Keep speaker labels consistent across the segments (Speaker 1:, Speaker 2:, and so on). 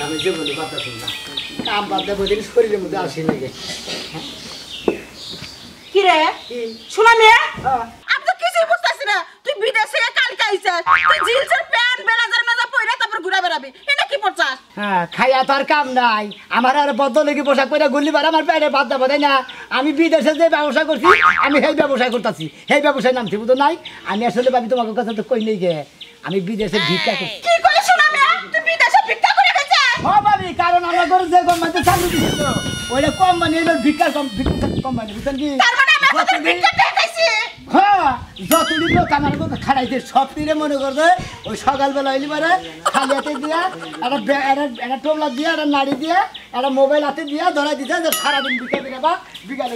Speaker 1: আমি যে বলি কথা শুন না কাম বাদ দেবো দিন শরীরের মধ্যে আসি নাকি
Speaker 2: কি রে শোনা মেয়ে আমি তো কিছুই বুঝতেছি না তুই বিদেশে কালকে আইছিস তুই জিন্সের প্যান্ট ব্লেজার মেজা পরে তারপর ঘুরে বেড়াবি এটা কি পড়ছাস
Speaker 1: হ্যাঁ খাইয়া তো আর কাম নাই আমার আর বদলেকি পোশাক পরে গুলি বার আমার পেটে বাদ দেবো তাই না আমি বিদেশে যে ব্যবসা করছি আমি সেই ব্যবসা করতেছি সেই ব্যবসায় নামছি বুঝো নাই আমি আসলে ভাবি তোমাকে কথা তো কই নেই গে আমি বিদেশে ভিক্ষা করছি
Speaker 2: কি করে শোনা মেয়ে তুই বিদেশে ভিক্ষা করে খাইছিস
Speaker 1: ও ভাবি কারণ আমরা করে যে কোম্পানিতে চালু দিছি তো ওইটা কোম্পানি হলো ভিক্ষা কোম্পানি বুঝছেন কি
Speaker 2: তার মানে আমি এখন ভিক্ষা পেয়ে খাইছি
Speaker 1: হ্যাঁ যতদিন লোক আমার খাড়াইছে সব তীরে মনে করবে ওই সকালবেলা হইলি পারে খালি হাতে দিয়া একটা টোবলা দিয়া একটা নাড়ি দিয়া একটা মোবাইল হাতে দিয়া ধরাই দিতে যে সারাদিন বিকা দিলে বা বিকালে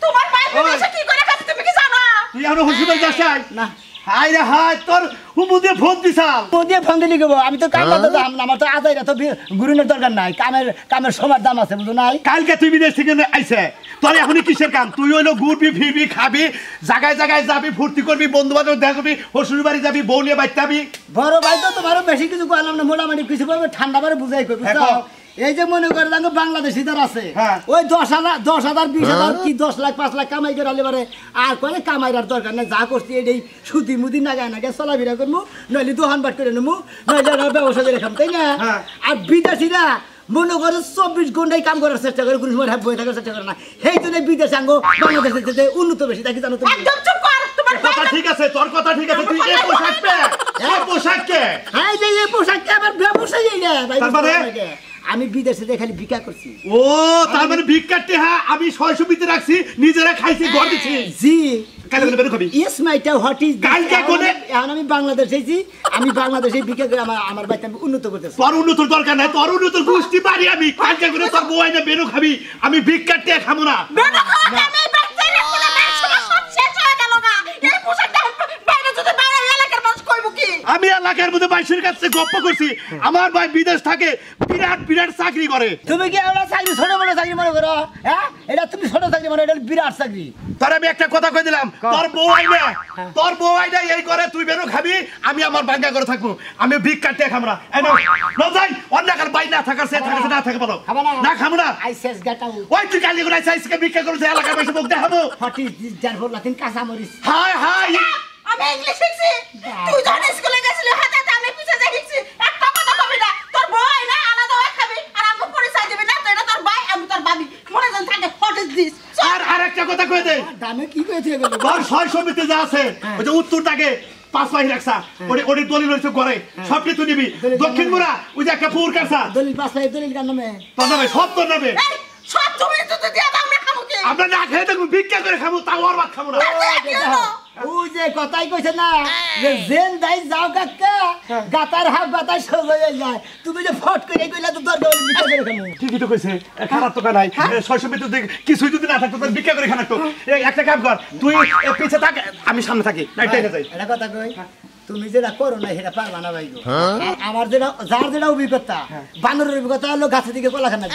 Speaker 2: তোমার ভাই বিদেশে কি করে খাইছে তুমি কি জানো
Speaker 3: তুই আমরা হসপিটাল যাস
Speaker 1: না
Speaker 3: হাই রে হাই তোর হুমু দিয়ে ফোন দিছাল
Speaker 1: ফোন দিয়ে ফোন দিলি গো আমি তো কাম করতে যাম না আমার তো আজাইরা তো গুরুনের দরকার নাই কামের সময় দাম আছে বুঝো নাই
Speaker 3: কালকে তুই বিদেশ থেকে আইছে তোর এখনই কিসের কাম তুই হইলো ঘুরবি ফিরবি খাবি জায়গায় জায়গায় যাবি ফুর্তি করবি বন্ধু বান্ধব দেখা করবি শ্বশুর বাড়ি যাবি বউ নিয়ে বাড়িতে যাবি
Speaker 1: বড় ভাই তো তোমারও বেশি কিছু করলাম না মোটামুটি কিছু করবে ঠান্ডা বারে বুঝাই করবি এই যে মনে করে দেখো বাংলাদেশি যারা আছে ওই 10,000 20,000 কি 10 লাখ 5 লাখ কামাই করে আলে পারে আর করে কামাইরার দরকার নাই যা করছি এই সুতি মুদি নাগায় নাগায় চলাফেরা করবো নইলে দোকান বাট করে নেবো নইলে ব্যবসা করে খাম তাই না আর বিদেশিরা মনে করে 24 ঘন্টায় কাম করার চেষ্টা করে কোনো সময় বই থাকার চেষ্টা করে না সেই জন্য বিদেশে আঙ্গো বাংলাদেশের উন্নত বেশি থাকি জানো তুমি
Speaker 2: একদম চুপ কর তোমার
Speaker 3: কথা ঠিক আছে তোর কথা ঠিক আছে তুই এই পোশাক পে এই পোশাক কে
Speaker 1: হ্যাঁ এই পোশাক কে আবার ব্যবসায়ী না ভাই
Speaker 3: তারপরে
Speaker 1: আমি বিদেশে খালি ভিক্ষা করছি
Speaker 3: ও তার মানে ভিক্ষাটি হ্যাঁ আমি 600 বিতে রাখছি নিজেরা খাইছি ঘর দিছি
Speaker 1: জি
Speaker 3: কালকে বলে বের খাবি
Speaker 1: ইয়েস মাইটা হোয়াট ইজ
Speaker 3: কালকে কোনে
Speaker 1: এখন আমি বাংলাদেশে আইছি আমি বাংলাদেশে ভিক্ষা করে আমার বাড়িতে আমি উন্নত করতেছি
Speaker 3: তোর উন্নতর দরকার নাই তোর উন্নতর গোষ্ঠী বাড়ি আমি কালকে করে তোর বউ আইনা বেরো খাবি আমি ভিক্ষাটি খামু না
Speaker 2: বেটা খাওয়া আমি বাচ্চা রাখবো না মেয়ের সময় সব শেষ হয়ে গেল গা এই পোশাকটা বাইরে যদি বাইরে এলাকার মানুষ কইব কি
Speaker 3: আমি এলাকার মধ্যে বাইশের কাছে গপ্প করছি আমার ভাই বিদেশ থাকে বিরাট বিরাট চাকরি করে
Speaker 1: তুমি কি আমরা চাকরি ছোট বড় চাকরি মনে করো হ্যাঁ এটা তুমি ছোট চাকরি মনে এটা বিরাট চাকরি
Speaker 3: তোর আমি একটা কথা কই দিলাম তোর বউ আইনা এই করে তুই বেরো খাবি আমি আমার বাঙ্গা করে থাকবো আমি ভিক্ষাটি খামরা এই নাও ন যাই অন্যকার বাই না থাকার সে থাকার না থাকে বলো না খামু না
Speaker 1: আইসেস গাটাও
Speaker 3: ওই তুই কালি করে আইসকে ভিক্ষা করতে এলাকার বসে মুখ দেখাবো
Speaker 1: হোয়াট ইজ দিস জারফর লাতিন কাঁচা মরিচ
Speaker 3: হাই হাই
Speaker 2: আমি ইংলিশ শিখছি তুই যখন স্কুলে গেছিলি হাতে আমি পিছে যাই শিখছি একটা কথা কবি না তোর বই না আলাদা হয়ে খাবি আর আমাকে পরিচয় দিবি না তো এটা তোর ভাই আমি তোর ভাবি মনে যেন থাকে হোয়াট ইজ দিস
Speaker 3: আর একটা কথা কই দে
Speaker 1: দামে কি কইতে গেল
Speaker 3: তোর 600 বিতে যা আছে ওই যে উত্তরটাকে 5 পাই রাখছা ওই দলিল হইছে করে সব কিছু নিবি দক্ষিণ মুরা ওই যে একটা পুর কাছা
Speaker 1: দলিল 5 পাই দলিল কার নামে
Speaker 3: তোর নামে সব তোর নামে
Speaker 2: সব তুমি তো দিয়া দাও আমরা খাবো কি
Speaker 3: আমরা না খেয়ে থাকবো ভিক্ষা করে খাবো তাও আর ভাত খাবো না
Speaker 1: ওই যে কথাই কইছে না যে জেন দাই যাও কাকা গাতার হাত বাতাই সব হয়ে যায় তুমি যে ফট করে কইলা তো দরকার হলে ভিক্ষা করে খামু
Speaker 3: ঠিকই তো কইছে খারাপ তো নাই 600 বিতে কিছুই যদি না থাকতো তাহলে ভিক্ষা করে খানা তো একটা কাম কর তুই পিছে থাক আমি সামনে থাকি নাইটাই যাই
Speaker 1: এটা কথা কই তুমি যেটা করো না সেটা পারবা না ভাই আমার যেটা যার যেটা অভিজ্ঞতা বানরের অভিজ্ঞতা হলো গাছের দিকে কলা খানা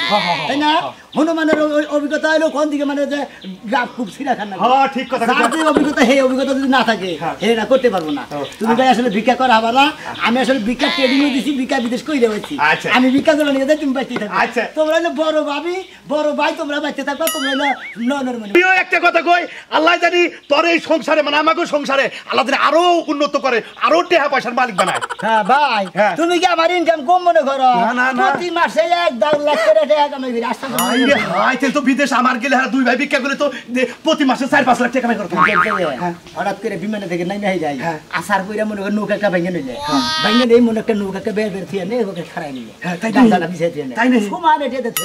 Speaker 1: তাই না হনুমানের অভিজ্ঞতা হলো কোন দিকে মানে যে গাছ খুব ছিঁড়া খানা
Speaker 3: ঠিক কথা
Speaker 1: যার যে অভিজ্ঞতা সেই অভিজ্ঞতা যদি না থাকে সেটা করতে পারবো না তুমি ভাই আসলে ভিক্ষা করা হবে না আমি আসলে ভিক্ষা ট্রেনিং দিছি ভিক্ষা বিদেশ কইলে হয়েছি আমি ভিক্ষা করে নিয়ে যাই তুমি বাঁচতে থাকো তোমরা হলো বড় ভাবি বড় ভাই তোমরা বাঁচতে থাকবা তোমরা হলো ননের মানে
Speaker 3: একটা কথা কই আল্লাহ জানি তোর এই সংসারে মানে আমাকে সংসারে আল্লাহ জানি আরো উন্নত করে আরো টাকা পয়সার মালিক বানায়
Speaker 1: হ্যাঁ ভাই তুমি কি আমার ইনকাম কম মনে করো প্রতি মাসে 1 লাখ করে টাকা কামাই করি আস্তে
Speaker 3: হাই তেল তো বিদেশ আমার গেলে আর দুই ভাই ভিক্ষা করে তো প্রতি মাসে 4-5 লাখ টাকা কামাই করতে
Speaker 1: হঠাৎ করে বিমানে থেকে নাই নাই যায় আসার পরে মনে করে নৌকাটা ভেঙে নিলে ভেঙে নেই মনে একটা নৌকাকে বের বের থিয়ে নেই ওকে খারাই নিলে গাছাটা পিছিয়ে দিয়ে
Speaker 3: তাই না
Speaker 1: সমান এটা দেখতে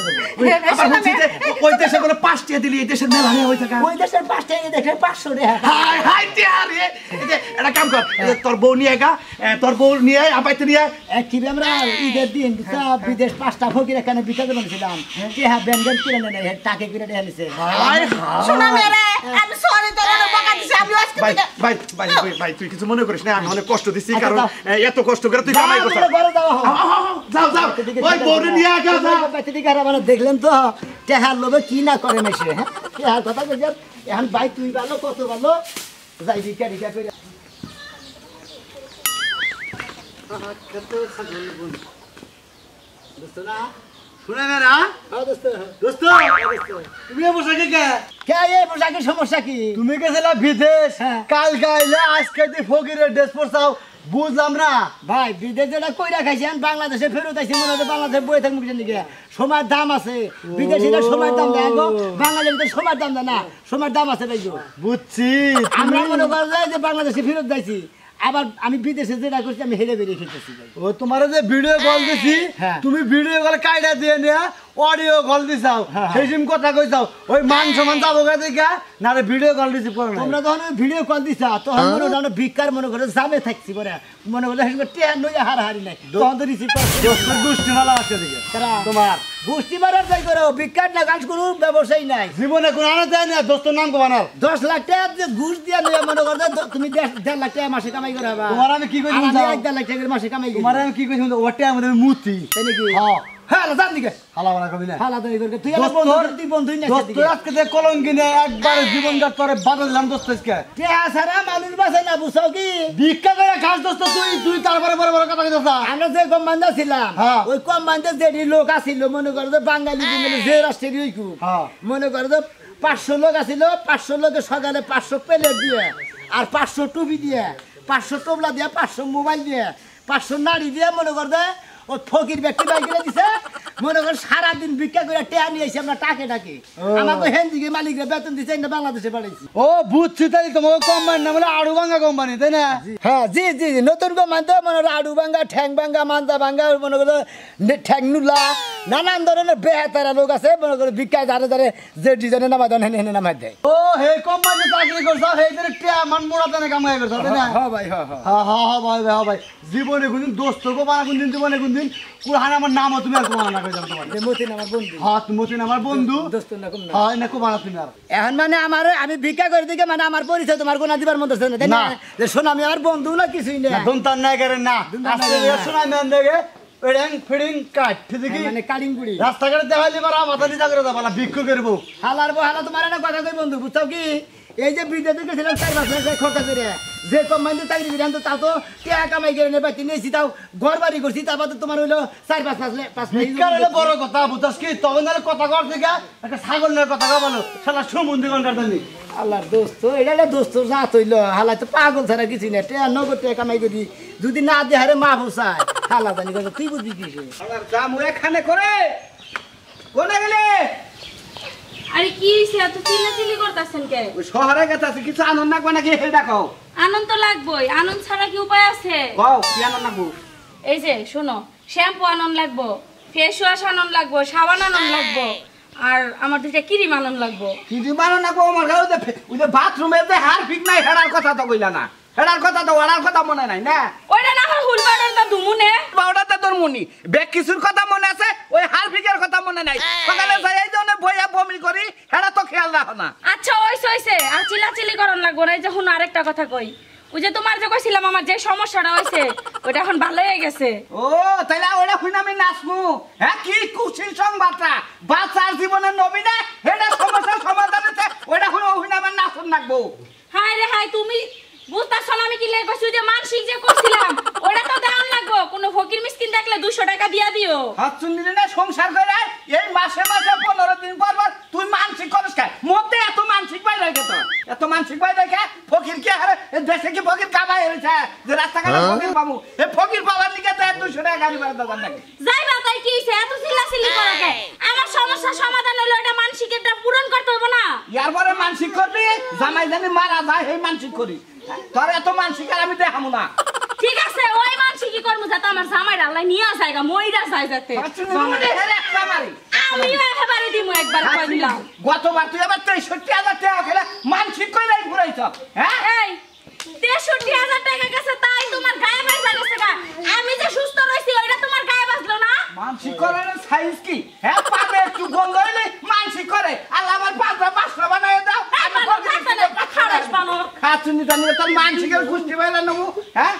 Speaker 3: ওই দেশে বলে 5 টাকা দিলি এই দেশের মেলা হয়ে থাকে
Speaker 1: ওই দেশের 5 টাকা দেখে 500 টাকা
Speaker 3: হাই হাই টিয়ারে এটা কাম কর তোর বউ নিয়ে গা তোর বউ নিয়ে আপাইতে নিয়ে
Speaker 1: কি আমরা ঈদের দিন বিদেশ 5টা ফকির এখানে বিকা করে নিয়েছিলাম যে হ্যাঁ ব্যঞ্জন কিনে নেয় টাকা কিনে নিয়ে নিছে
Speaker 2: শোনা মেরে আমি সরি তোর অনেক বকা দিছি আমি আজকে
Speaker 3: ভাই ভাই ভাই তুই কিছু মনে করিস না আমি অনেক কষ্ট দিছি কারণ এত কষ্ট করে তুই কামাই করছিস যাও যাও ওই বউরে নিয়ে আগা যাও
Speaker 1: বাইতে দিকে আর মানে দেখলেন তো টেহার লোভে কি না করে মেশে হ্যাঁ টেহার কথা কইছ এখন ভাই তুই ভালো কত ভালো যাই ভিক্ষা ভিক্ষা করে কত ছাগল বন্ধু দোস্ত না
Speaker 3: শুনে না
Speaker 1: দোস্ত
Speaker 3: দোস্ত তুমি এই পোশাকে কে
Speaker 1: কে এই পোশাকের সমস্যা কি
Speaker 3: তুমি গেছিলা বিদেশ
Speaker 1: হ্যাঁ।
Speaker 3: কাল গাইলে আজকে দি ফকিরের ড্রেস পরছাও বুঝলাম না
Speaker 1: ভাই বিদেশ যেটা কইরা খাইছি আমি বাংলাদেশে ফেরত আইছি মনে হচ্ছে বাংলাদেশে বই থাকবো কিছু নাকি সময়ের দাম আছে বিদেশিরা সময়ের দাম দেয় গো বাঙালির সময়ের দাম দেয় না সময়ের দাম আছে ভাই গো।
Speaker 3: বুঝছি
Speaker 1: আমরা মনে করা যায় যে বাংলাদেশে ফেরত যাইছি আবার আমি বিদেশে যেটা করছি আমি হেরে বেরিয়ে খেতেছি ভাই
Speaker 3: ও তোমার যে ভিডিও কল দিছি
Speaker 1: হ্যাঁ।
Speaker 3: তুমি ভিডিও কল কাইডা দিয়ে নিয়া অডিও কল দিছাও
Speaker 1: হ্যাঁ।
Speaker 3: সেই সিম কথা কইছাও ওই মান সমান যাবো গা দেখা না রে ভিডিও কল দিছি পরে
Speaker 1: তোমরা যখন ভিডিও কল দিছা তখন মনে হলো ভিক্ষার মনে করে জামে থাকছি পরে মনে হলো ট্রেন নই হারাহারি নাই তখন তো রিসিভ
Speaker 3: দোস্ত দুষ্টি ভালো আছে দিকে তোমার
Speaker 1: বুঝতে পারার যাই করো ভিক্ষার না গাছ কোনো ব্যবসায়ী নাই
Speaker 3: জীবনে কোন আনা দেয় না দোস্তর নাম কমানার
Speaker 1: 10 লাখ টাকা যে ঘুষ দিয়া নিয়ে মনে করো তুমি 1.5 লাখ টাকা মাসে কামাই করে হবা
Speaker 3: তোমার আমি কি কইছি
Speaker 1: আমি
Speaker 3: বুঝাও?
Speaker 1: 1.5 লাখ টাকা মাসে কামাই করি
Speaker 3: তোমার আমি কি কইছি ওটা আমাদের মুতি
Speaker 1: তাই নাকি
Speaker 3: হ্যাঁ
Speaker 1: হ্যাঁ জান দিকে
Speaker 3: হালা বানা কবি না
Speaker 1: হালা তাই করে তুই আমার বন্ধু তুই বন্ধুই না
Speaker 3: দোস্ত আজকে যে কলঙ্কি নিয়ে একবার জীবনটা তোরে বাদলাম দোস্ত আজকে
Speaker 1: টিয়া সারা মানুষ বাসে না বুঝাও কি
Speaker 3: ভিক্ষা করে খাস দোস্ত তুই তারপরে বড় বড় কথা কইতাছ
Speaker 1: আমরা যে কোম্পানিতে ছিলাম
Speaker 3: হ্যাঁ।
Speaker 1: ওই কোম্পানিতে যে লোক আছিল মনে করো যে বাঙালি বিঙ্গালি যে রাষ্ট্রের ওইকু
Speaker 3: হ্যাঁ।
Speaker 1: মনে করো যে 500 লোক আছিল 500 লোকে সকালে 500 প্লেট দিয়ে আর 500 টুপি দিয়ে 500 টোবলা দিয়ে 500 মোবাইল দিয়ে 500 নাড়ি দিয়ে মনে কর দে ও ফকির ব্যক্তি বাইকে দিছে মনে কর সারাদিন ভিক্ষা করে টেয়া নিয়ে এসে আমরা টাকে আমাকে হেন্দিকে মালিকরা বেতন দিছে না বাংলাদেশে পাঠাইছি
Speaker 3: ও বুঝছি তাই তোমাকে কোম্পানি নাম হলো আড়ুভাঙ্গা কোম্পানি তাই না
Speaker 1: হ্যাঁ জি জি জি নতুন কোম্পানি তো মনে হলো আডু ভাঙ্গা ঠ্যাং ভাঙ্গা মান্দা ভাঙ্গা মনে করো ঠ্যাং নুলা নানান ধরনের বেহাতারা লোক আছে মনে করো ভিক্ষায় ধারে ধারে যে ডিজাইনে নামাই দেন হেনে নামাই দেয়
Speaker 3: ও হে কোম্পানি চাকরি করছ হে যে টিয়া মান মোড়াতে না কামাই করছ তাই না
Speaker 1: হ্যাঁ ভাই হ্যাঁ হ্যাঁ
Speaker 3: হ্যাঁ হ্যাঁ ভাই হ্যাঁ ভাই জীবনে কোনদিন দোস্ত গো বানা কোনদিন জীবনে কোনদিন কুরহান আমার নামও তুমি আর কোমানা কই যাও তোমার
Speaker 1: মতিন আমার বন্ধু
Speaker 3: হ্যাঁ তুমি মতিন আমার বন্ধু
Speaker 1: দোস্ত না কম না
Speaker 3: হ্যাঁ না কোমানা তুমি আর
Speaker 1: এখন মানে আমার আমি ভিক্ষা করে দিকে মানে আমার পরিচয় তোমার কোনা দিবার মতো আছে না তাই না
Speaker 3: না।
Speaker 1: যে শোন আমি আমার বন্ধু না কিছুই না
Speaker 3: দন্তান নাই করে না
Speaker 1: দন্তান
Speaker 3: আজকে
Speaker 1: নাই করে না।
Speaker 3: শোনা মেন দেখে ফিডিং ফিডিং কাট ঠিক
Speaker 1: মানে কালিংগুড়ি
Speaker 3: রাস্তাঘাটে দেখাইলে পারা মাথা নিচা করে দাও ভিক্ষু করবো
Speaker 1: হালার হালা তোমার একটা কথা কই বন্ধু বুঝছো কি এই যে বিদেশে গেছিলাম 4 বছর খরচা করে যে কোম্পানিতে চাকরি করি আমি তো তাও তো টাকা কামাই করে নেবা নিয়েছি তাও ঘর বাড়ি করছি তারপর তো তোমার হইলো 4-5
Speaker 3: ভিক্ষার হলে বড় কথা বুঝছস কি তখন আর কথা কর থেকে একটা ছাগলের কথা বলো শালা সুমন্দি ঘন্টার জন্য
Speaker 1: আল্লাহর দোস্ত এটা দোস্ত জাত হইলো হালা তো পাগল ছাড়া কিছু না টাকা নগদ টাকা কামাই করি যদি না দিয়ে হারে মা ফুসায় হালা জানি কথা তুই বুঝবি কি
Speaker 4: জামু এখানে করে কোনে গেলে
Speaker 5: আরে কি হইছে এত চিল্লাচিল্লি করতাছেন কে
Speaker 4: ওই শহরে গেছে কিছু আনন্দ নাকবে নাকি এটা কও
Speaker 5: আনন্দ তো লাগবেই আনন্দ ছাড়া কি উপায় আছে
Speaker 4: কও কি আনন্দ নাকবো
Speaker 5: এই যে শোনো শ্যাম্পু আনন্দ লাগবো ফেস ওয়াশ আনন্দ লাগবো সাবান আনন্দ লাগবো আর আমার দুইটা ক্রিম আনন্দ লাগবো
Speaker 4: কিন্তু মানো নাকবো আমার গায়ে ওই যে বাথরুমে যে হার ফিক নাই হেডার কথা তো কইলা না হেডার কথা তো ওড়ার কথা মনে নাই না
Speaker 5: ওইটা না হয় হুলবাড়ার দা দুমুনে
Speaker 4: বাউডাতে তোর মনি ব্যাগ কিছুর কথা মনে আছে ওই হার ফিকের কথা মনে নাই সকালে যাই এই জন্য বইয়া বমি করি হেডা তো খেয়াল রাখো না
Speaker 5: আচ্ছা হইছে আর চিল্লাচিল্লি করন লাগবো না এই যে হুন আরেকটা কথা কই ওই যে তোমার যে কইছিলাম আমার যে সমস্যাটা হইছে ওইটা এখন ভালো হয়ে গেছে
Speaker 4: ও তাইলে ওটা শুনে আমি নাচমু হ্যাঁ কি কুচিল সংবাদটা বাচ্চার জীবনের নবীনে হেডা সমস্যার সমাধান হচ্ছে ওটা শুনে আমার নাচন নাকবো
Speaker 5: হাই রে হাই তুমি বুঝতাছ না আমি কি লাই কইছি যে মানসিক যে করছিলাম ওটা তো দেওয়ান লাগবো কোন ফকির মিসকিন দেখলে 200 টাকা দিয়া দিও
Speaker 4: হাত চুন্দিলে না সংসার করে এই মাসে মাসে 15 দিন পর পর তুই মানসিক করিস কে মতে এত মানসিক পাই লাগে তো এত মানসিক পাই লাগে ফকির কি আরে দেশে কি ফকির কামাই হইছে যে রাস্তাঘাটে ফকির পাবো এই ফকির পাওয়ার লিগে তো 200 টাকা গাড়ি ভাড়া দাও নাকি
Speaker 5: যাইবা তাই কি হইছে এত চিল্লাচিল্লি করো কে আমার সমস্যা সমাধান হলো এটা মানসিকটা পূরণ করতে হবে না
Speaker 4: ইয়ার পরে মানসিক করবি জামাই জানি মারা যায় এই মানসিক করি তোর এত মানসিক আর আমি দেখামু না
Speaker 5: ঠিক আছে ওই মানসিকই করমু যাতে আমার জামাই আল্লাহ নিয়া যায়গা মইরা যায় যাতে আমিও একেবারে দিমু একবার কই দিলাম
Speaker 4: গতবার তুই আবার 63,000 টাকা খেলে মানসিক কইরাই ঘুরাইছ হ্যাঁ
Speaker 5: এই 63,000 টাকা গেছে তাই তোমার গায়ে বাজা গেছে গা আমি যে সুস্থ রইছি ওইটা তোমার গায়ে বাজলো না
Speaker 4: মানসিক করার সাইজ কি হ্যাঁ পাবে একটু গন্ধ হইলে মানসিক করে আল্লাহ আমার 5টা বানায় দাও আমি
Speaker 5: খারাপ বানো
Speaker 4: খাচুনি জানি তোর মানসিকের কুষ্টি বাইলা নেবো হ্যাঁ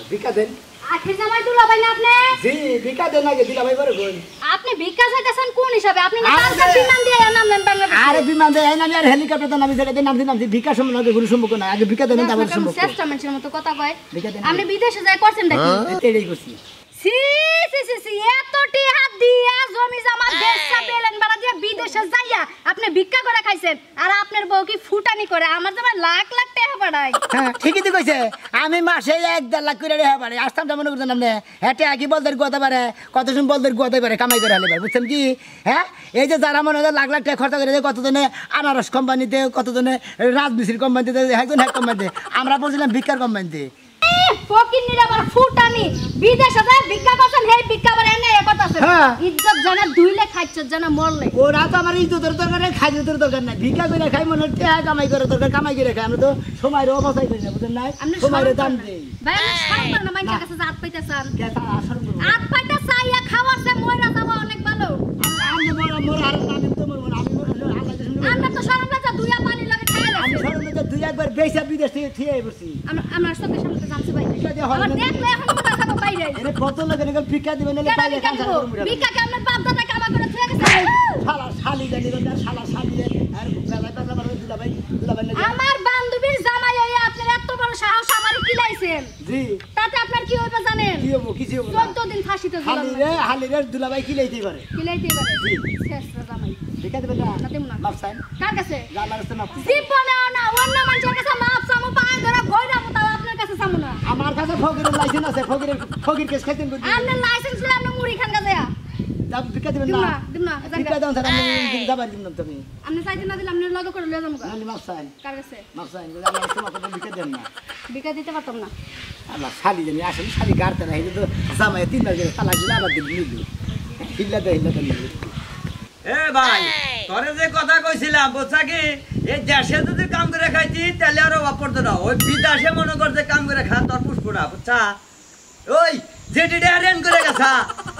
Speaker 1: ভিক্ষা দেন
Speaker 6: আখের জামাই দুলাভাই না আপনি
Speaker 1: জি ভিক্ষা দেন আগে দিলা ভাই বড় কই
Speaker 6: আপনি ভিক্ষা চাইতেছেন কোন হিসাবে আপনি না
Speaker 1: আরে,
Speaker 6: কালকে বিমান দিয়ে নাম নেন বাংলাদেশে
Speaker 1: আরে বিমান দেয় আমি আর হেলিকপ্টার তো নামি যেটা নাম দিলাম ভিক্ষা সম্বন্ধে আগে গুরু সম্পর্ক না আগে ভিক্ষা দেন তারপর সম্পর্ক
Speaker 6: চেষ্টা মানুষের মতো কথা কয়
Speaker 1: ভিক্ষা দেন
Speaker 6: আপনি বিদেশে যাই করছেন নাকি
Speaker 1: এটাই করছি
Speaker 6: সি সি সি সি এত টিহা দিয়া জমি জমা দেশা পেলেন বাড়া দিয়া বিদেশে যাইয়া আপনি ভিক্ষা করে খাইছেন আর আপনার বউ কি ফুটানি করে আমার জামা লাখ লাখ টাকা বাড়াই
Speaker 1: হ্যাঁ ঠিকই তো কইছে আমি মাসে 1.5 লাখ করে রেহা পারে আসতাম মনে করতেন আপনি হেঁটে একই বলদের গোতে পারে কত শুন বলদের গোতে পারে কামাই করে হলে পারে বুঝছেন কি হ্যাঁ এই যে যারা মনে হয় লাখ লাখ টাকা খরচা করে কতজনে আনারস কোম্পানিতে কতজনে রাজমিস্ত্রি কোম্পানিতে একজন এক কোম্পানিতে আমরা বলছিলাম ভিক্ষার কোম্পানিতে
Speaker 6: ফকিন্নির আবার ফুটানি বিদেশে যায় ভিক্ষা করছেন হে ভিক্ষা করে এনে এ কথাছে
Speaker 1: হ্যাঁ।
Speaker 6: ইজ্জত জানা দুইলে খাইছ জানা মরলে
Speaker 1: ওরা তো আমার ইজ্জতের দরকার নেই খাইজতের দরকার নাই ভিক্ষা করে খাই মনে হচ্ছে কামাই করে দরকার কামাই করে খাই আমরা তো সময়ের অবস্থায় করি না বুঝলেন নাই
Speaker 6: আপনি
Speaker 1: সময়ের দাম দেই
Speaker 6: ভাই আমি শরম করে না মাইন্ডের কাছে হাত পাইতেছেন
Speaker 1: কেতা আসল করবো
Speaker 6: হাত পাইতে চাইয়া খাওয়াছে মইরা যাব অনেক ভালো
Speaker 1: আমি মোর আর আমি তো মোর আমি আল্লাহ
Speaker 6: আমরা তো শরম লাগা দুইয়া পানি লাগে খাই
Speaker 1: আমি
Speaker 6: আছে
Speaker 1: সরমে তো দুই একবার বেশা বিদেশ থেকে থিয়ে বসি
Speaker 6: আমরা চোখের সামনে তো যাচ্ছে ভাই
Speaker 1: ভিক্ষা দেওয়া হয়
Speaker 6: আমার
Speaker 1: না।
Speaker 6: দেখলে এখন মনে হয় যাবো বাইরে
Speaker 1: এনে কত লাগে নাকি ভিক্ষা দিবেন নালে
Speaker 6: কেন
Speaker 1: পাইলে
Speaker 6: ভিক্ষা
Speaker 1: কাম
Speaker 6: দিব
Speaker 1: সারা
Speaker 6: ভিক্ষা কি আপনার বাপ দাদা কামা করে থুয়ে গেছে
Speaker 1: শালা শালি জানি না শালা শালি আর গালা গালা মারবে দুলা ভাই না
Speaker 6: আমার বান্ধবীর জামাই হইয়া আপনার এত বড় সাহস আমারে কিলাইছেন
Speaker 1: জি
Speaker 6: তাতে আপনার কি হইবে জানেন
Speaker 1: কি হবো কিছু হবো না
Speaker 6: 14 দিন ফাঁসিতে ঝুলানো
Speaker 1: হালি রে দুলা ভাই কি লইতেই পারে
Speaker 6: কিলাইতে পারে শেষ জামাই
Speaker 1: ভিক্ষা দিবেন না
Speaker 6: না দেব না
Speaker 1: মাপ চাই
Speaker 6: কার কাছে
Speaker 1: জানার কাছে মাপ
Speaker 6: জীবনে না অন্য মানুষের কাছে মাপ চামু পায় ধরে গয়রা তাও আপনার কাছে চামু না
Speaker 1: আমার কাছে ফকিরের লাইসেন্স আছে ফকির কেস খাইতেন কই
Speaker 6: আপনার লাইসেন্স লয়ে আপনি মুড়ি খান কাছে
Speaker 1: দাম ভিক্ষা দিবেন
Speaker 6: দিম
Speaker 1: না
Speaker 6: না দিম না
Speaker 1: ভিক্ষা দাও স্যার আমি যাবার দিন না তুমি
Speaker 6: আপনি চাইতে না দিলে আপনি লগে করে লয়ে যাবো
Speaker 1: আমি মাপ চাই
Speaker 6: কার কাছে
Speaker 1: মাপ চাই আমার কাছে মাপ ভিক্ষা দেন না
Speaker 6: বিকা দিতে পারতাম না
Speaker 1: আমার শালি জানি আসলে শালি গাড়তে না এই তো জামাই 3 মাস ধরে তালা দিলে আবার দিন নিলু হিল্লা দে নিলু
Speaker 7: এ ভাই তোরে যে কথা কইছিলাম বুঝছা কি এই দেশে যদি কাম করে খাইতি তাহলে আরো অভাব পড়তো না ওই বিদেশে মনে করছে কাম করে খা তোর পুষ্প না বুঝছা ওই যেটি আরেন করে গেছা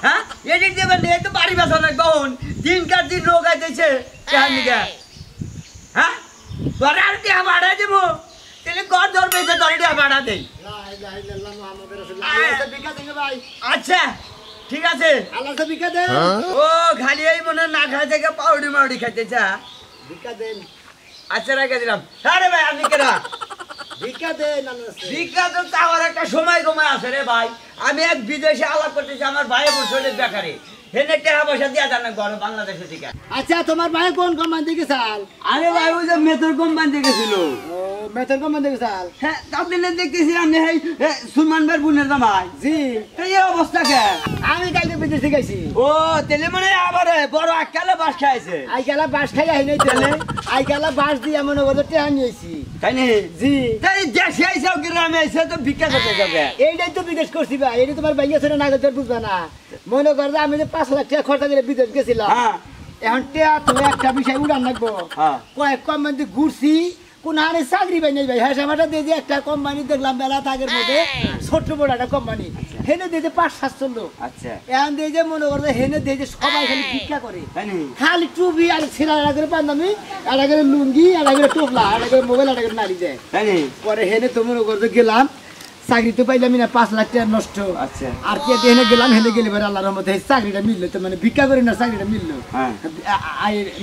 Speaker 7: হ্যাঁ এটি দেবেন এই তো বাড়ি বাসা নাই বহুন দিন কার দিন রোগ আইতেছে কেন নিকা হ্যাঁ তোরে আর টিয়া ভাড়া দিব তাহলে ঘর ধর বেঁচে তোর টিয়া ভাড়া দেই
Speaker 1: ভিক্ষা দেন ভাই
Speaker 7: আচ্ছা ঠিক আছে
Speaker 1: আল্লাহ ভিক্ষা দেন
Speaker 7: ও খালি এই মনে না খাই থেকে পাউডি মাউডি খাইতেছা
Speaker 1: ভিক্ষা দেন
Speaker 7: আচ্ছা রেখে দিলাম আরে ভাই আপনি কেনা
Speaker 1: ভিক্ষা দেন আল্লাহ
Speaker 7: ভিক্ষা তো চাওয়ার একটা সময় কমে আছে রে ভাই আমি এক বিদেশে আলাপ করতেছি আমার ভাই বসে বেকারে হেনে টাকা পয়সা দিয়া জানা ঘরে বাংলাদেশে থেকে
Speaker 1: আচ্ছা তোমার ভাই কোন কোম্পানি থেকে চাল
Speaker 7: আরে ভাই ওই যে মেথর কোম্পানি থেকে ছিল
Speaker 1: ও মেথর কোম্পানি থেকে চাল
Speaker 7: হ্যাঁ তাহলে দেখতেছিলাম যে এই সুলমান ভাই বোনের জামাই
Speaker 1: জি
Speaker 7: এই অবস্থা কে
Speaker 1: আমি কালকে বিদেশ থেকে আইছি
Speaker 7: ও তেলে মানে আবার বড় আকালে বাস খাইছে
Speaker 1: আই গেলা বাস খাই আই নাই তেলে আই গেলা বাস দিয়ে মনে করতে টেহা নিয়েছি
Speaker 7: তাই নি
Speaker 1: জি
Speaker 7: তাই দেশে আইসা গ্রামে আইসা তো ভিক্ষা করতে যাবে
Speaker 1: এইটাই তো বিদেশ করছি ভাই এটা তোমার ভাইয়া ছিল না তোর বুঝবে না মনে কর যে আমি যে 5 লাখ টাকা খরচা করে বিদেশ গেছিলাম
Speaker 7: হ্যাঁ
Speaker 1: এখন টেয়া তুমি একটা বিষয় উড়ান লাগবো
Speaker 7: হ্যাঁ
Speaker 1: কয়েক কোম্পানি ঘুরছি কোন হারে চাকরি পাই নাই ভাই হ্যাঁ সামাটা দিয়ে যে একটা কোম্পানি দেখলাম বেলা তাগের মধ্যে ছোট্ট বড় একটা কোম্পানি হেনে দিয়ে যে 5-700 লোক
Speaker 7: আচ্ছা
Speaker 1: এখন দিয়ে যে মনে করছে হেনে দিয়ে যে সবাই খালি ভিক্ষা করে
Speaker 7: তাই নি
Speaker 1: খালি টুপি আর ছিলা একটা করে পাঞ্জাবি একটা করে লুঙ্গি একটা করে টোপলা একটা করে মোবাইল একটা করে নাড়ি যায়
Speaker 7: তাই নি
Speaker 1: পরে হেনে তো মনে করতে গেলাম চাকরি তো পাইলাম না 5 লাখ টাকা নষ্ট
Speaker 7: আচ্ছা
Speaker 1: আর কে হেনে গেলাম হেনে গেলে পরে আল্লাহর রহমতে এই চাকরিটা মিললো তো মানে ভিক্ষা করে না চাকরিটা মিললো
Speaker 7: হ্যাঁ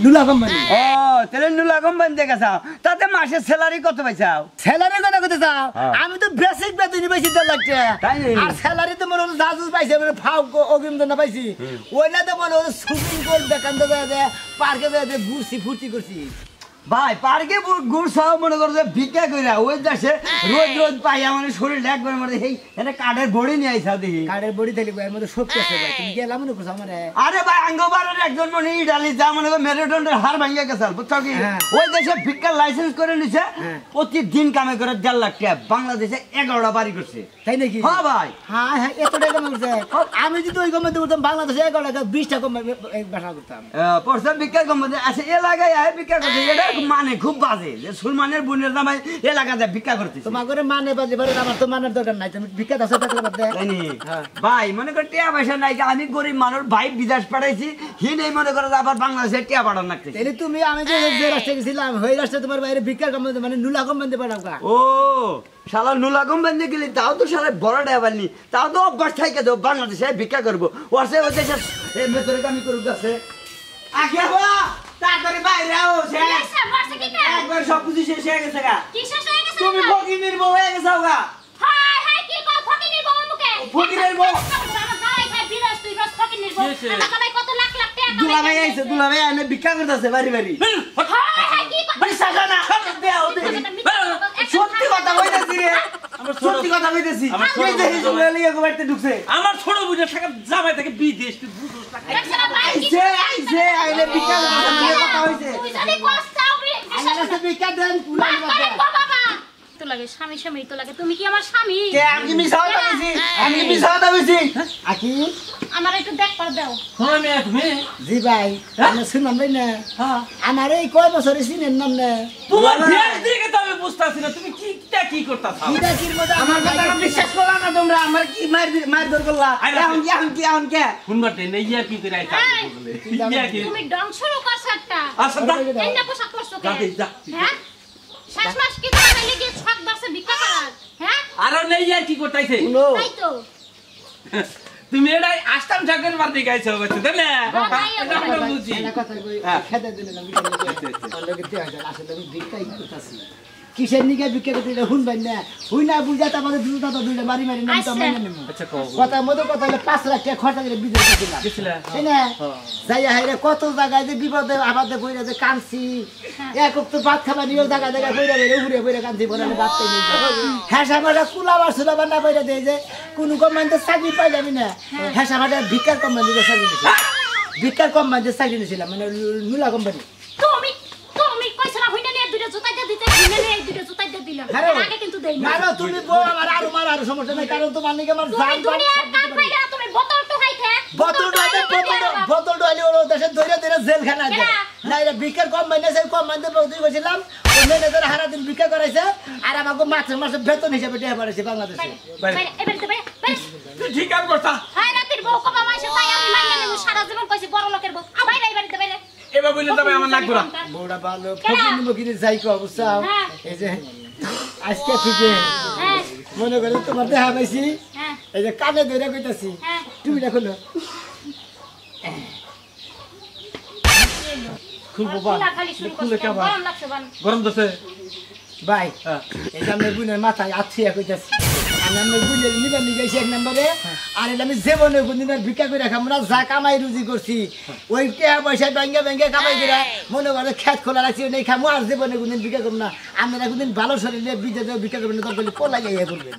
Speaker 1: নুলা কোম্পানি
Speaker 7: ও তাহলে নুলা কোম্পানি দেখে চাও তাতে মাসের স্যালারি কত পাইছাও
Speaker 1: স্যালারি কথা কত চাও
Speaker 7: হ্যাঁ।
Speaker 1: আমি তো বেসিক বেতনই পাইছি 10 লাখ টাকা
Speaker 7: তাই নাকি?
Speaker 1: আর স্যালারি তো মনে হলো জাজুস পাইছে মানে ফাউ অগ্রিম না পাইছি ওইটা তো মনে হলো সুইমিং পুল দেখান তো যায় পার্কে যায় ঘুরছি ফুর্তি করছি
Speaker 7: ভাই পার্কে গুড় সব মনে করো যে ভিক্ষা কইরা ওই দেশে রোজ রোজ পাইয়া মানে শরীর একবার মানে এই এটা কাঠের বড়ি নিয়ে আইসাও দেখি
Speaker 1: কার্ডের বডি থাকলে এর মধ্যে শক্তি আছে ভাই তুমি গেলাম মনে করছো আমারে
Speaker 7: আরে ভাই আঙ্গবারের একজন মানে ইটালি যা মনে করো মেরুদণ্ডের হাড় ভাঙিয়া গেছে বুঝছো কি
Speaker 1: হ্যাঁ।
Speaker 7: ওই দেশে ভিক্ষার লাইসেন্স করে নিছে
Speaker 1: হ্যাঁ।
Speaker 7: প্রতিদিন কামে করে 1.5 লাখ টাকা বাংলাদেশে 11টা বাড়ি করছে
Speaker 1: তাই নাকি
Speaker 7: হ্যাঁ ভাই
Speaker 1: হ্যাঁ হ্যাঁ এত টাকা করছে আমি যদি ওই কোম্পানিতে করতাম বাংলাদেশে 11 টাকা 20 টাকা বাসা করতাম
Speaker 7: পরশা ভিক্ষার কোম্পানি আছে এলাকায় আয় ভিক্ষা করছে এটা মানে খুব বাজে যে সুলমানের বোনের জামাই এলাকাতে ভিক্ষা করতেছে
Speaker 1: তোমার করে মানে বাজে পারে আমার তো মানের দরকার নাই তুমি ভিক্ষা দাও টাকা বাদে
Speaker 7: তাই নি?
Speaker 1: হ্যাঁ।
Speaker 7: ভাই মনে কর টিয়া পয়সা নাই আমি গরিব মানুষ ভাই বিদেশ পাঠাইছি হি নেই মনে করো যে আবার বাংলাদেশে টিয়া পাঠান লাগতেছে
Speaker 1: তাহলে তুমি আমি যে রাষ্ট্রে গেছিলাম ওই রাষ্ট্রে তোমার বাইরে ভিক্ষার কোম্পানি মানে নুলা কোম্পানিতে পাঠাও কা
Speaker 7: ও শালা নুলা কোম্পানি গেলি তাও তো শালা বড় ড্রাইভার নি তাও তো অভ্যাস থাকে তো বাংলাদেশে ভিক্ষা করবো ওয়াসে ওই দেশে এই মেতরে কামি করুক আছে আগে বা তাড়াতাড়ি বাইরে আও সে
Speaker 5: বর্ষা কি কা
Speaker 7: একবার সব কিছু শেষ হয়ে গেছে গা
Speaker 5: কি শেষ হয়ে গেছে
Speaker 7: তুমি ফকিনের বউ হয়ে গেছো গা
Speaker 5: হায় হায় কি কও ফকিনির বউ মুখে
Speaker 7: ফকিরের বউ
Speaker 5: আমার গায়ে খাই বিরাস তুই আইছে কামাই কত লাখ লাখ টাকা
Speaker 7: দুলাভাই আইছে দুলাভাই আমি ভিক্ষা করতেছে বাড়ি বাড়ি বিশ্বাস হয় না দেও দে সত্যি কথা কইতেছি রে সত্যি কথা কইতেছি এই যে হিজুলে লিয়ে গোবাইতে ঢুকছে
Speaker 4: আমার ছোট বুঝে টাকা জামাই থেকে বিদেশ তুই বুঝছ না
Speaker 7: আইছে আইলে ভিক্ষা করতেছে মানে কথা হইছে
Speaker 5: তুই যদি কষ্টাও
Speaker 1: আল্লাহ বিকা দেন পুলাই
Speaker 5: বাবা তো লাগে স্বামী স্বামী তো লাগে তুমি কি আমার স্বামী
Speaker 7: কে আমি কি মিছা কথা কইছি আমি কি মিছা কথা কইছি
Speaker 1: আকি
Speaker 5: আমার একটু দেখ পার দাও
Speaker 4: হ্যাঁ মেয়ে তুমি
Speaker 1: জি ভাই আমি শুনলাম ভাই না আমার এই কয় বছর চিনেন নাম না
Speaker 4: তোমার দেশ দিকে তো আমি বুঝতাছি না তুমি কি করতাছ
Speaker 1: কিটা কির মধ্যে
Speaker 7: আমার কথা বিশ্বাস করলা না তোমরা আমার কি মার দর করলা এখন কে
Speaker 4: শুনবার দেন ইয়া কি করে আইতা বলে ইয়া কি
Speaker 5: তুমি ডং শুরু করছ একটা
Speaker 4: আচ্ছা দা
Speaker 5: এন্ডা পোশাক পরছো কে
Speaker 4: যা
Speaker 5: হ্যাঁ শেষ মাস কি তোমার লাগি ছক দাসে ভিক্ষা করার হ্যাঁ
Speaker 4: আর নেই ইয়া কি করতাইছে
Speaker 5: তাই তো
Speaker 4: তুমি এটাই আস্তাম ঠাকুর মারতে গাইছো বলছো তাই না
Speaker 5: তাই
Speaker 4: আমরা বুঝি
Speaker 1: একটা কথা কই খেতে দিলেন আমি লোকে দেয়া যায় আসলে আমি ভিক্ষাই করতেছি কিসের নিকে ভিক্ষা করতে এটা হুনবেন না হুই না বুঝাতে আমাদের দুটা তো দুইটা মারি মারি নাম তো মাইনে নেব
Speaker 4: আচ্ছা কও
Speaker 1: কথার মধ্যে কথা হলে 5 লাখ টাকা খরচা করে বিদেশ গেছিলাম
Speaker 4: গেছিলা
Speaker 1: তাই না যাইয়া হাইরে কত জায়গায় যে বিপদে আবাদে কইরা যে কানছি এক তো ভাত খাবার নিয়েও জায়গা জায়গা কইরা বেরে উড়ে বেরে কানছি বলে ভাত খাই নেই হ্যাঁ সামাটা কুলাবার সুলাবার না পাইরা দেয় যে কোনো কোম্পানিতে চাকরি পাইলাম না হ্যাঁ সামাটা ভিক্ষার কোম্পানিতে চাকরি নিয়েছিলাম ভিক্ষার কোম্পানিতে চাকরি নিয়েছিলাম মানে নুলা কোম্পানি
Speaker 5: তুমি তুমি কইছলা হইনা নিয়ে দুটো জুতা দিয়ে দিতে হইনা নিয়ে দুটো জুতা দিয়ে দিলাম আগে কিন্তু দেই না
Speaker 1: না তুমি বউ আমার আর মার আর সমস্যা নাই কারণ তোমার নিকে আমার
Speaker 5: তুমি
Speaker 1: জান
Speaker 5: দুনিয়ার কাম কইরা তুমি বোতল তো খাইতে
Speaker 1: বোতল ডাইলে ওর দেশে ধরে ধরে জেলখানা দেয় না এটা ভিক্ষার কোম্পানি আছে কোম্পানিতে বউদি গেছিলাম ওই ম্যানেজার হারা দিন ভিক্ষা করাইছে আর আমাকে মাসে মাসে বেতন হিসেবে টাকা পাঠাইছে বাংলাদেশে
Speaker 5: এবারে তো
Speaker 4: তুই ঠিক কাম করতা
Speaker 5: হাই রাতের বউ কবা মাসে তাই আমি মাইনে নেব সারা জীবন কইছি বড় লোকের বউ বাইরে বাইরে বাইরে
Speaker 4: এবার বললে তবে আমার লাগবে না
Speaker 1: বউটা ভালো ফকির মুকিরে যাই কো অবস্থা এই যে আজকে থেকে মনে করে তোমার দেখা পাইছি এই যে কানে ধরে কইতাছি তুমি দেখো না
Speaker 4: খুলবো বা খুলে কে বা
Speaker 5: গরম লাগছে বান
Speaker 4: গরম দছে
Speaker 1: ভাই এই যে আমি বুনের মাথায় আছিয়া কইতাছি আমি আমি বুনের নিবার নিয়ে গেছি এক নম্বরে আর এটা আমি জীবনে কোনদিন ভিক্ষা করে রাখাম না যা কামাই রুজি করছি ওই টাকা পয়সা ব্যাঙ্গে ব্যাঙ্গে কামাই করে মনে করে খেত খোলা রাখছি নেই খামো আর জীবনে কোনদিন ভিক্ষা করবো না আমরা কোনদিন ভালো শরীরে বিজে ভিক্ষা করবেন না তখন পোলা যাইয়া করবেন